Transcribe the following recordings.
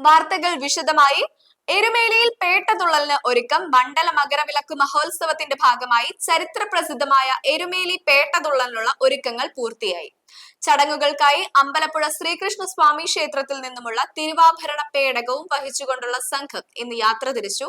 വാർത്തകൾ വിശദമായി. എരുമേലിയിൽ പേട്ടതുള്ളലിന് ഒരുക്കം. മണ്ഡല മകരവിളക്ക് മഹോത്സവത്തിന്റെ ഭാഗമായി ചരിത്ര പ്രസിദ്ധമായ എരുമേലി പേട്ടതുള്ളലിനുള്ള ഒരുക്കങ്ങൾ പൂർത്തിയായി. ചടങ്ങുകൾക്കായി അമ്പലപ്പുഴ ശ്രീകൃഷ്ണസ്വാമി ക്ഷേത്രത്തിൽ നിന്നുമുള്ള തിരുവാഭരണ പേടകവും വഹിച്ചുകൊണ്ടുള്ള സംഘം ഇന്ന് യാത്ര തിരിച്ചു.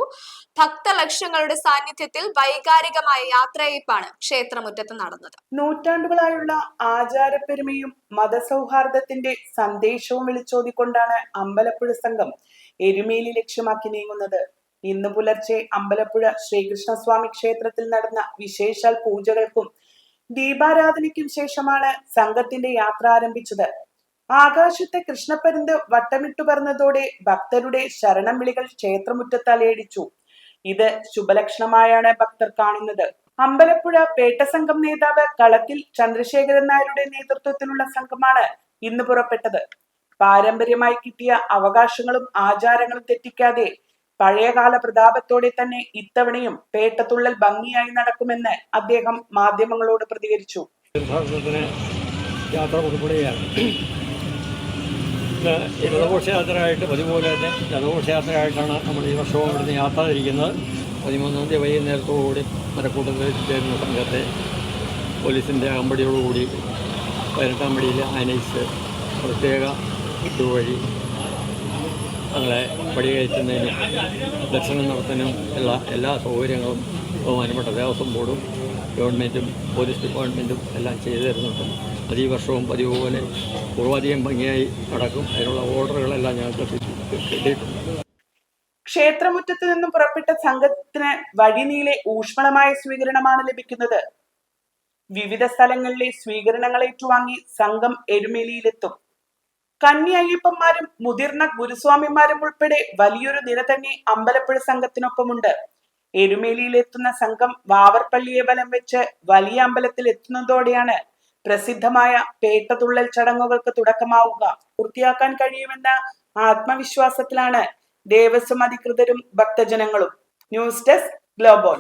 ഭക്തലക്ഷങ്ങളുടെ സാന്നിധ്യത്തിൽ വൈകാരികമായ യാത്രയയപ്പാണ് ക്ഷേത്രമുറ്റത്ത് നടന്നത്. നൂറ്റാണ്ടുകളായുള്ള ആചാരപ്പെരുമയും മതസൗഹാർദ്ദത്തിന്റെ സന്ദേശവും വിളിച്ചോതിക്കൊണ്ടാണ് അമ്പലപ്പുഴ സംഘം എരുമേലി ലക്ഷ്യമാക്കി നീങ്ങുന്നത്. ഇന്ന് പുലർച്ചെ അമ്പലപ്പുഴ ശ്രീകൃഷ്ണസ്വാമി ക്ഷേത്രത്തിൽ നടന്ന വിശേഷാൽ പൂജകൾക്കും ദീപാരാധനയ്ക്കും ശേഷമാണ് സംഘത്തിന്റെ യാത്ര ആരംഭിച്ചത്. ആകാശത്തെ കൃഷ്ണപ്പരുന്ത് വട്ടമിട്ടു പറന്നതോടെ ഭക്തരുടെ ശരണം വിളികൾ ക്ഷേത്രമുറ്റത്ത് അലയടിച്ചു. ഇത് ശുഭലക്ഷണമായാണ് ഭക്തർ കാണുന്നത്. അമ്പലപ്പുഴ പേട്ട സംഘം നേതാവ് കളത്തിൽ ചന്ദ്രശേഖരൻ നായരുടെ നേതൃത്വത്തിലുള്ള സംഘമാണ് ഇന്ന് പുറപ്പെട്ടത്. പാരമ്പര്യമായി കിട്ടിയ അവകാശങ്ങളും ആചാരങ്ങളും തെറ്റിക്കാതെ പഴയകാല പ്രതാപത്തോടെ തന്നെ ഇത്തവണയും പേട്ടതുള്ളൽ ഭംഗിയായി നടക്കുമെന്ന് അദ്ദേഹം മാധ്യമങ്ങളോട് പ്രതികരിച്ചു. യാത്ര പുറപ്പെടുകയാണ്. ജലഘോഷയാത്രയായിട്ട് പതിപോലെ തന്നെ ജലഘോഷയാത്രയായിട്ടാണ് നമ്മൾ ഈ വർഷവും ഇവിടുന്ന് യാത്ര തിരിക്കുന്നത്. 13-ാം തീയതി വൈകുന്നേരത്തോടുകൂടി മരക്കൂട്ടത്തിൽ ചേരുന്ന സംഘത്തെ പോലീസിൻ്റെ അകമ്പടിയോടുകൂടി 18-ാം പടിയിൽ ആനയിച്ച് പ്രത്യേക ഇതുവഴി ഞങ്ങളെ പടികയറ്റുന്നതിനും ദർശനം നടത്തുന്നതിനും എല്ലാ സൗകര്യങ്ങളും ബഹുമാനപ്പെട്ട ദേവസ്വം ബോർഡും ഗവൺമെൻറ്റും പോലീസ് ഡിപ്പാർട്ട്മെൻറ്റും എല്ലാം ചെയ്തു തരുന്നുണ്ട്. അത് ഈ വർഷവും പതിവ് പോലെ പൂർവാധികം ഭംഗിയായി നടക്കും. അതിനുള്ള ഓർഡറുകളെല്ലാം ഞങ്ങൾക്ക് കിട്ടിയിട്ടുണ്ട്. ക്ഷേത്രമുറ്റത്ത് നിന്നും പുറപ്പെട്ട സംഘത്തിന് വഴിനീളെ ഊഷ്മളമായ സ്വീകരണമാണ് ലഭിക്കുന്നത്. വിവിധ സ്ഥലങ്ങളിലെ സ്വീകരണങ്ങൾ ഏറ്റുവാങ്ങി സംഘം എരുമേലിയിലെത്തും. കന്നി അയ്യപ്പന്മാരും മുതിർന്ന ഗുരുസ്വാമിമാരും ഉൾപ്പെടെ വലിയൊരു നിര തന്നെ അമ്പലപ്പുഴ സംഘത്തിനൊപ്പമുണ്ട്. എരുമേലിയിലെത്തുന്ന സംഘം വാവർപ്പള്ളിയെ വലം വെച്ച് വലിയ അമ്പലത്തിൽ എത്തുന്നതോടെയാണ് പ്രസിദ്ധമായ പേട്ടതുള്ളൽ ചടങ്ങുകൾക്ക് തുടക്കമാവുക. പൂർത്തിയാക്കാൻ കഴിയുമെന്ന ആത്മവിശ്വാസത്തിലാണ് ദേവസ്വം അധികൃതരും ഭക്തജനങ്ങളും. News desk global.